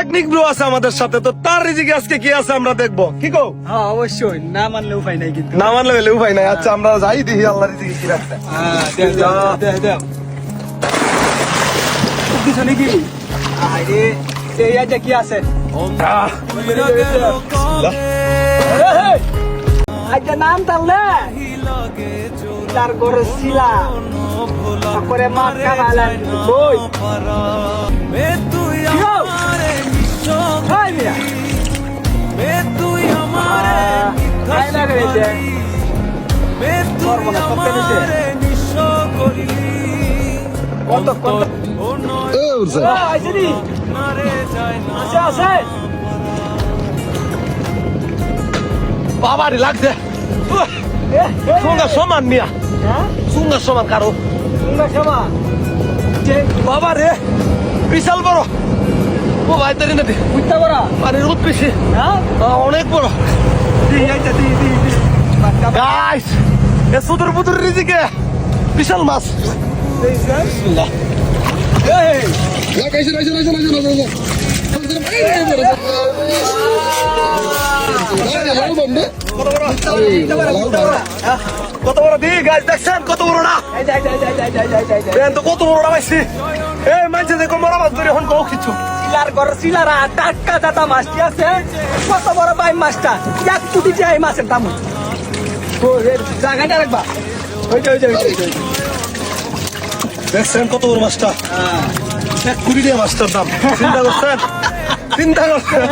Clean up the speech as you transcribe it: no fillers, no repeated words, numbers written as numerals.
Technique bro আছে আমাদের সাথে, তো তার রিজিকে আজকে কি আছে আমরা দেখবো, কি কও? হ্যাঁ অবশ্যই, না মানলে উপায় নাই কিন্তু। না মানলে হলে উপায় নাই। আচ্ছা আমরা যাই দেখি আল্লাহ রিজিকে কি রাখছে। কিছু নাকি আরে সেই আজ কি আছে আজ নাম তাহলে তার ঘরে ছিলা তারপরে মাছ কামালেন বই বাবারে লাগছে সঙ্গে সমান মিয়া, সঙ্গে সমান কারো বাবা রে, বিশাল বড়। ও ভাই তারি না বুঝতে পারা পানির রোদ বেশি, অনেক বড়। গাইস এ সুদূর বুদুর রিজিকে বিশাল মাছ। বিসমিল্লাহ। কত বড় দি গাছ দেখছেন, কত বড় না তো, কত বড় না পাইছি। এই মানছে দেখো বড় মাছ ধরে এখন কও কিছু সিলার ঘর সিলারা টাটকা দাদা মাছটি আছে কত বড় পাই মাছটা 1 কোটি টাকা এই মাছের দাম। জায়গাটা রাখবা দেখছেন কত বড় মাছটা, 1 কোটি টাকা মাছটার দাম। চিন্তা করছেন, চিন্তা করছেন।